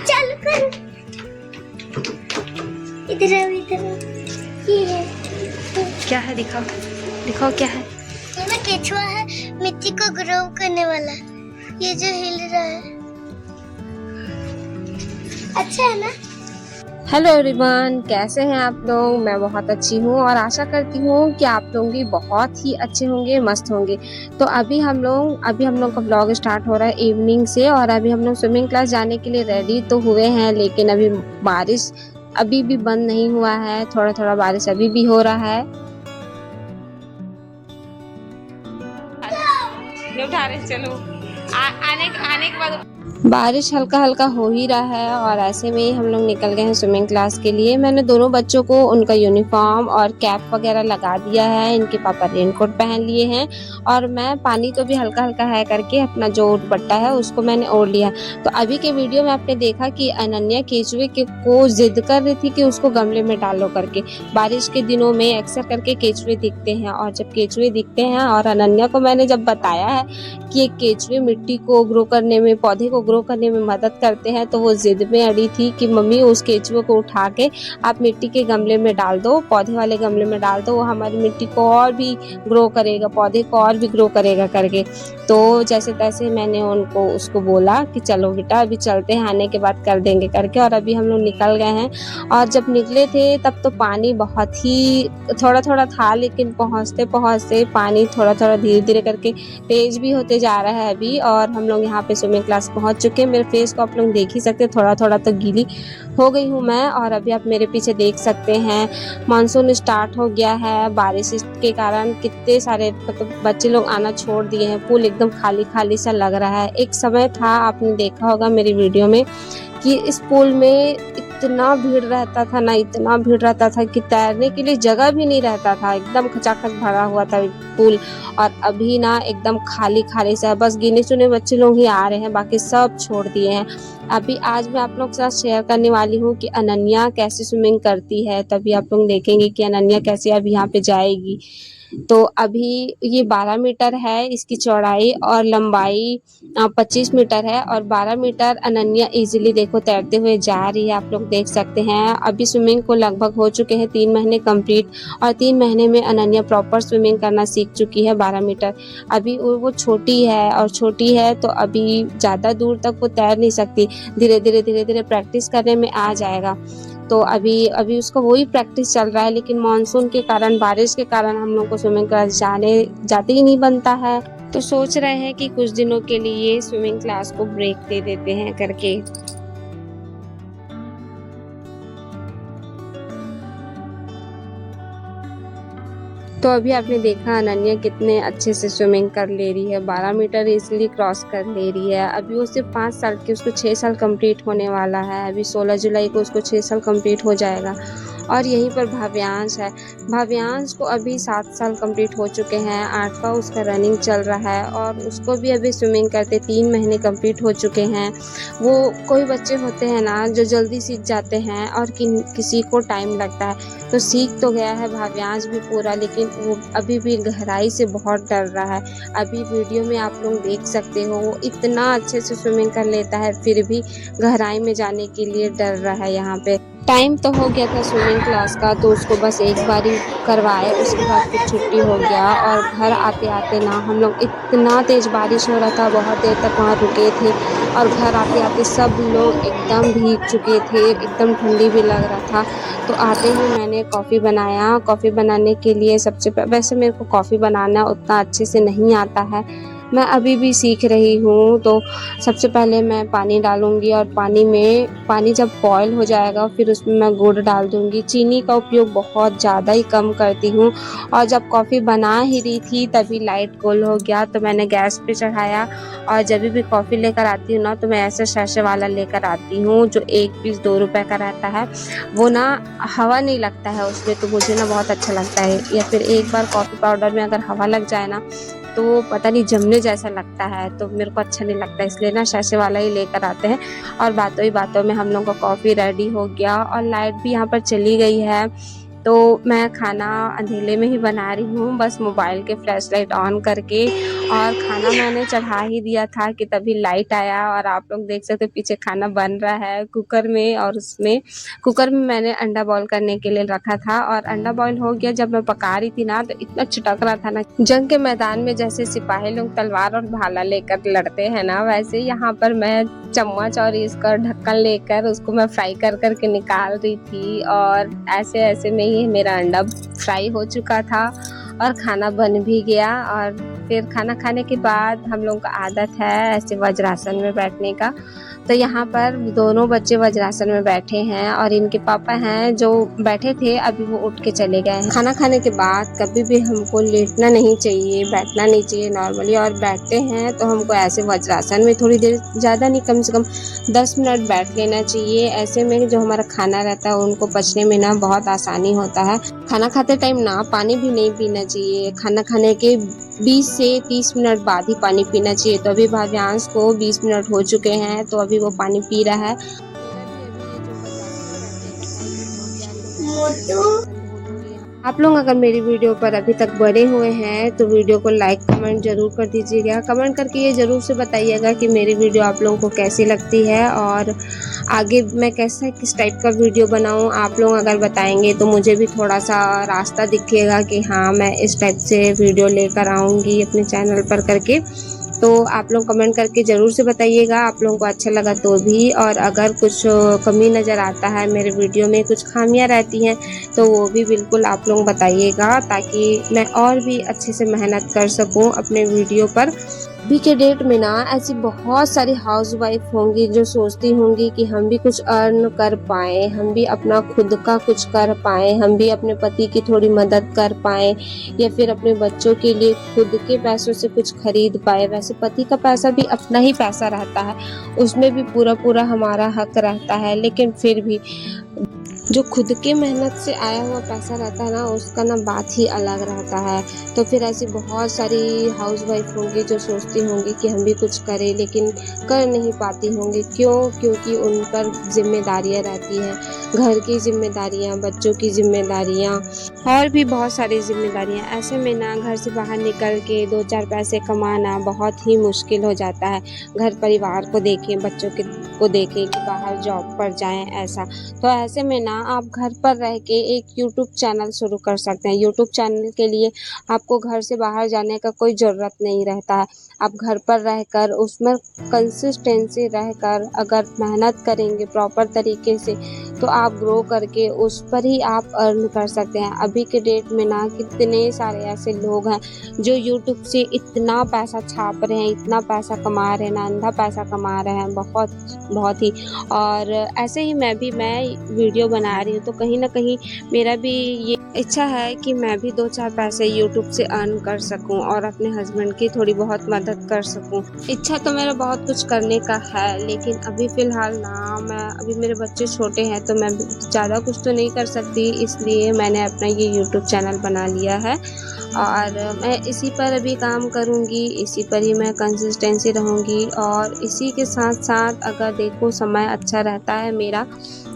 चालू करो। इधर आओ, इधर आओ। ये है, क्या है? दिखाओ दिखाओ क्या है। ये ना केचुआ है, मिट्टी को ग्रो करने वाला। ये जो हिल रहा है, अच्छा है ना। हेलो एवरीवन, कैसे हैं आप लोग? मैं बहुत अच्छी हूँ और आशा करती हूँ कि आप लोग भी बहुत ही अच्छे होंगे, मस्त होंगे। तो अभी हम लोग का ब्लॉग स्टार्ट हो रहा है इवनिंग से, और अभी हम लोग स्विमिंग क्लास जाने के लिए रेडी तो हुए हैं, लेकिन अभी बारिश अभी भी बंद नहीं हुआ है। थोड़ा थोड़ा बारिश अभी भी हो रहा है। उठा रहे, चलो आने के बाद बारिश हल्का हल्का हो ही रहा है, और ऐसे में ही हम लोग निकल गए हैं स्विमिंग क्लास के लिए। मैंने दोनों बच्चों को उनका यूनिफॉर्म और कैप वगैरह लगा दिया है। इनके पापा रेनकोट पहन लिए हैं, और मैं पानी तो भी हल्का हल्का है करके अपना जो दुपट्टा है उसको मैंने ओढ़ लिया। तो अभी के वीडियो में आपने देखा कि अनन्या केचुए को जिद कर रही थी कि उसको गमले में डालो करके। बारिश के दिनों में अक्सर करके केचुए दिखते हैं, और जब केचुए दिखते हैं और अनन्या को मैंने जब बताया है कि ये केचुए मिट्टी को ग्रो करने में, पौधे को ग्रो करने में मदद करते हैं, तो वो जिद में अड़ी थी कि मम्मी उस केचुए को उठा के आप मिट्टी के गमले में डाल दो, पौधे वाले गमले में डाल दो, वो हमारी मिट्टी को और भी ग्रो करेगा, पौधे को और भी ग्रो करेगा करके। तो जैसे तैसे मैंने उसको बोला कि चलो बेटा अभी चलते हैं, आने के बाद कर देंगे करके। और अभी हम लोग निकल गए हैं, और जब निकले थे तब तो पानी बहुत ही थोड़ा थोड़ा था, लेकिन पहुँचते पहुँचते पानी थोड़ा थोड़ा धीरे धीरे करके तेज भी होते जा रहा है अभी। और हम लोग यहाँ पे स्विमिंग क्लास पहुँच चुके हैं। मेरे फेस को आप लोग देख ही सकते हैं, थोड़ा थोड़ा तो गीली हो गई हूँ मैं। और अभी आप मेरे पीछे देख सकते हैं मानसून स्टार्ट हो गया है। बारिश के कारण कितने सारे मतलब बच्चे लोग आना छोड़ दिए हैं, पूल एकदम खाली खाली सा लग रहा है। एक समय था, आपने देखा होगा मेरी वीडियो में, कि इस पूल में इतना भीड़ रहता था ना, इतना भीड़ रहता था कि तैरने के लिए जगह भी नहीं रहता था, एकदम खचाखच भरा हुआ था पूल। और अभी ना एकदम खाली खाली सा है, बस गिने चुने बच्चे लोग ही आ रहे हैं, बाकी सब छोड़ दिए हैं। अभी आज मैं आप लोग के साथ शेयर करने वाली हूँ कि अनन्या कैसे स्विमिंग करती है, तभी आप लोग देखेंगे कि अनन्या कैसे अभी यहाँ पे जाएगी। तो अभी ये 12 मीटर है इसकी चौड़ाई, और लंबाई 25 मीटर है, और 12 मीटर अनन्या इजीली देखो तैरते हुए जा रही है, आप लोग देख सकते हैं। अभी स्विमिंग को लगभग हो चुके हैं 3 महीने कंप्लीट, और 3 महीने में अनन्या प्रॉपर स्विमिंग करना सीख चुकी है 12 मीटर। अभी वो छोटी है, और छोटी है तो अभी ज़्यादा दूर तक वो तैर नहीं सकती, धीरे धीरे प्रैक्टिस करने में आ जाएगा। तो अभी उसका वही प्रैक्टिस चल रहा है, लेकिन मानसून के कारण, बारिश के कारण हम लोग को स्विमिंग क्लास जाते ही नहीं बनता है। तो सोच रहे हैं कि कुछ दिनों के लिए स्विमिंग क्लास को ब्रेक दे देते हैं करके। तो अभी आपने देखा अनन्या कितने अच्छे से स्विमिंग कर ले रही है, 12 मीटर इजीली क्रॉस कर ले रही है। अभी वो सिर्फ 5 साल की, उसको 6 साल कंप्लीट होने वाला है। अभी 16 जुलाई को उसको 6 साल कंप्लीट हो जाएगा। और यहीं पर भाव्यांश है, भाव्यांश को अभी 7 साल कंप्लीट हो चुके हैं, 8वां उसका रनिंग चल रहा है, और उसको भी अभी स्विमिंग करते 3 महीने कंप्लीट हो चुके हैं। वो कोई बच्चे होते हैं ना जो जल्दी सीख जाते हैं, और किसी को टाइम लगता है। तो सीख तो गया है भाव्यांश भी पूरा, लेकिन वो अभी भी गहराई से बहुत डर रहा है। अभी वीडियो में आप लोग देख सकते हो, वो इतना अच्छे से स्विमिंग कर लेता है, फिर भी गहराई में जाने के लिए डर रहा है। यहाँ पे टाइम तो हो गया था स्विमिंग क्लास का, तो उसको बस एक बार ही करवाए, उसके बाद फिर छुट्टी हो गया। और घर आते आते ना हम लोग, इतना तेज बारिश हो रहा था, बहुत देर तक वहाँ रुके थे, और घर आते आते सब लोग एकदम भीग चुके थे, एकदम ठंडी भी लग रहा था। तो आते ही मैंने कॉफ़ी बनाया। कॉफ़ी बनाने के लिए वैसे मेरे को कॉफ़ी बनाना उतना अच्छे से नहीं आता है, मैं अभी भी सीख रही हूँ। तो सबसे पहले मैं पानी डालूंगी, और पानी जब बॉयल हो जाएगा फिर उसमें मैं गुड़ डाल दूंगी। चीनी का उपयोग बहुत ज़्यादा ही कम करती हूँ। और जब कॉफ़ी बना ही रही थी तभी लाइट गोल हो गया, तो मैंने गैस पे चढ़ाया। और जब भी कॉफ़ी लेकर आती हूँ ना, तो मैं ऐसे सैशे वाला लेकर आती हूँ जो 1 पीस 2 रुपए का रहता है। वो ना हवा नहीं लगता है उसमें, तो मुझे ना बहुत अच्छा लगता है। या फिर एक बार कॉफ़ी पाउडर में अगर हवा लग जाए ना, तो पता नहीं जमने जैसा लगता है, तो मेरे को अच्छा नहीं लगता, इसलिए ना सैशे वाला ही लेकर आते हैं। और बातों ही बातों में हम लोग का कॉफ़ी रेडी हो गया, और लाइट भी यहाँ पर चली गई है। तो मैं खाना अंधेले में ही बना रही हूँ, बस मोबाइल के फ्लैश लाइट ऑन करके, और खाना मैंने चढ़ा ही दिया था कि तभी लाइट आया और आप लोग देख सकते हो पीछे खाना बन रहा है कुकर में। और उसमें कुकर में मैंने अंडा बॉईल करने के लिए रखा था और अंडा बॉईल हो गया। जब मैं पका रही थी ना तो इतना छिटक रहा था ना, जंग के मैदान में जैसे सिपाही लोग तलवार और भाला लेकर लड़ते हैं ना, वैसे यहाँ पर मैं चम्मच और इसका ढक्कन लेकर उसको मैं फ्राई कर करके निकाल रही थी। और ऐसे ऐसे में ही मेरा अंडा फ्राई हो चुका था और खाना बन भी गया। और फिर खाना खाने के बाद हम लोगों का आदत है ऐसे वज्रासन में बैठने का, तो यहाँ पर दोनों बच्चे वज्रासन में बैठे हैं और इनके पापा हैं जो बैठे थे, अभी वो उठ के चले गए हैं। खाना खाने के बाद कभी भी हमको लेटना नहीं चाहिए, बैठना नहीं चाहिए नॉर्मली, और बैठते हैं तो हमको ऐसे वज्रासन में थोड़ी देर, ज़्यादा नहीं, कम से कम 10 मिनट बैठ लेना चाहिए। ऐसे में जो हमारा खाना रहता है उनको पचने में ना बहुत आसानी होता है। खाना खाते टाइम ना पानी भी नहीं पीना चाहिए, खाना खाने के 20 से 30 मिनट बाद ही पानी पीना चाहिए। तो अभी भाव्यांश को 20 मिनट हो चुके हैं तो अभी वो पानी पी रहा है। आप लोग अगर मेरी वीडियो पर अभी तक बने हुए हैं तो वीडियो को लाइक कमेंट जरूर कर दीजिएगा। कमेंट करके ये ज़रूर से बताइएगा कि मेरी वीडियो आप लोगों को कैसी लगती है और आगे मैं कैसा किस टाइप का वीडियो बनाऊं। आप लोग अगर बताएंगे तो मुझे भी थोड़ा सा रास्ता दिखेगा कि हाँ मैं इस टाइप से वीडियो लेकर आऊँगी अपने चैनल पर करके। तो आप लोग कमेंट करके ज़रूर से बताइएगा आप लोगों को अच्छा लगा तो भी। और अगर कुछ कमी नज़र आता है मेरे वीडियो में, कुछ खामियां रहती हैं, तो वो भी बिल्कुल आप लोग बताइएगा ताकि मैं और भी अच्छे से मेहनत कर सकूं अपने वीडियो पर। अभी के डेट में ना ऐसी बहुत सारी हाउस वाइफ होंगी जो सोचती होंगी कि हम भी कुछ अर्न कर पाएँ, हम भी अपना खुद का कुछ कर पाएँ, हम भी अपने पति की थोड़ी मदद कर पाएँ या फिर अपने बच्चों के लिए खुद के पैसों से कुछ खरीद पाए। वैसे पति का पैसा भी अपना ही पैसा रहता है, उसमें भी पूरा पूरा हमारा हक रहता है, लेकिन फिर भी जो खुद के मेहनत से आया हुआ पैसा रहता है ना, उसका ना बात ही अलग रहता है। तो फिर ऐसी बहुत सारी हाउस वाइफ होंगी जो सोचती होंगी कि हम भी कुछ करें लेकिन कर नहीं पाती होंगी। क्यों? क्योंकि उन पर जिम्मेदारियां रहती हैं, घर की जिम्मेदारियां, बच्चों की जिम्मेदारियां और भी बहुत सारी जिम्मेदारियां। ऐसे में ना घर से बाहर निकल के 2-4 पैसे कमाना बहुत ही मुश्किल हो जाता है। घर परिवार को देखें, बच्चों को देखें कि बाहर जॉब पर जाएं ऐसा। तो ऐसे में ना आप घर पर रह के एक यूट्यूब चैनल शुरू कर सकते हैं। यूट्यूब चैनल के लिए आपको घर से बाहर जाने का कोई ज़रूरत नहीं रहता है। आप घर पर रहकर उसमें कंसिस्टेंसी रहकर अगर मेहनत करेंगे प्रॉपर तरीके से तो आप ग्रो करके उस पर ही आप अर्न कर सकते हैं। अभी के डेट में ना कितने सारे ऐसे लोग हैं जो यूट्यूब से इतना पैसा छाप रहे हैं, इतना पैसा कमा रहे हैं ना, अंधा पैसा कमा रहे हैं, बहुत ही। और ऐसे ही मैं वीडियो बना रही हूँ तो कहीं ना कहीं मेरा भी ये इच्छा है कि मैं भी 2-4 पैसे यूट्यूब से अर्न कर सकूं और अपने हस्बैंड की थोड़ी बहुत मदद कर सकूं। इच्छा तो मेरा बहुत कुछ करने का है, लेकिन अभी फ़िलहाल ना अभी मेरे बच्चे छोटे हैं तो मैं ज़्यादा कुछ तो नहीं कर सकती, इसलिए मैंने अपना ये यूट्यूब चैनल बना लिया है और मैं इसी पर अभी काम करूँगी, इसी पर ही मैं कंसिस्टेंसी रहूँगी। और इसी के साथ साथ अगर देखो समय अच्छा रहता है मेरा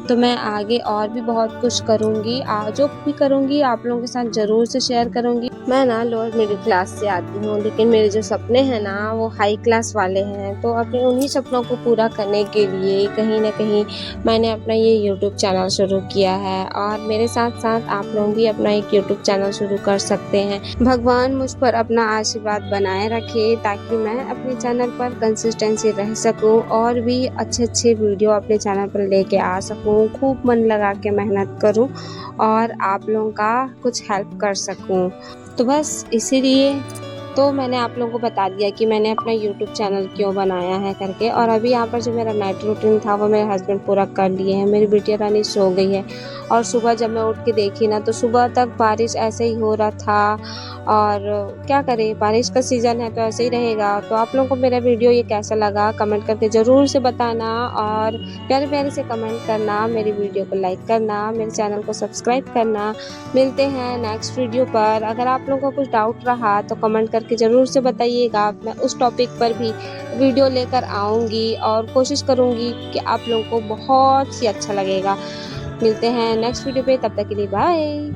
तो मैं आगे और भी बहुत कुछ करूँगी। जो भी करूँगी आप लोगों के साथ ज़रूर से शेयर करूँगी। मैं ना लोअर मिडिल क्लास से आती हूँ, लेकिन मेरे जो सपने हैं ना वो हाई क्लास वाले हैं। तो अपने उन्हीं सपनों को पूरा करने के लिए कहीं ना कहीं मैंने अपना ये यूट्यूब चैनल शुरू किया है और मेरे साथ साथ आप लोग भी अपना एक यूट्यूब चैनल शुरू कर सकते हैं। भगवान मुझ पर अपना आशीर्वाद बनाए रखे ताकि मैं अपने चैनल पर कंसिस्टेंसी रह सकूँ और भी अच्छे वीडियो अपने चैनल पर लेके आ सकूँ, खूब मन लगा के मेहनत करूं और आप लोगों का कुछ हेल्प कर सकूं। तो बस इसीलिए तो मैंने आप लोगों को बता दिया कि मैंने अपना यूट्यूब चैनल क्यों बनाया है करके। और अभी यहाँ पर जो मेरा नाइट रूटीन था वो मेरे हस्बैंड पूरा कर लिए हैं। मेरी बिटिया रानी सो गई है और सुबह जब मैं उठ के देखी ना तो सुबह तक बारिश ऐसे ही हो रहा था। और क्या करें, बारिश का सीज़न है तो ऐसे ही रहेगा। तो आप लोगों को मेरा वीडियो ये कैसा लगा कमेंट करके ज़रूर से बताना और प्यारे प्यारे से कमेंट करना, मेरी वीडियो को लाइक करना, मेरे चैनल को सब्सक्राइब करना। मिलते हैं नेक्स्ट वीडियो पर। अगर आप लोगों को कुछ डाउट रहा तो कमेंट करके ज़रूर से बताइएगा, मैं उस टॉपिक पर भी वीडियो लेकर आऊँगी और कोशिश करूँगी कि आप लोगों को बहुत ही अच्छा लगेगा। मिलते हैं नेक्स्ट वीडियो पे, तब तक के लिए बाय।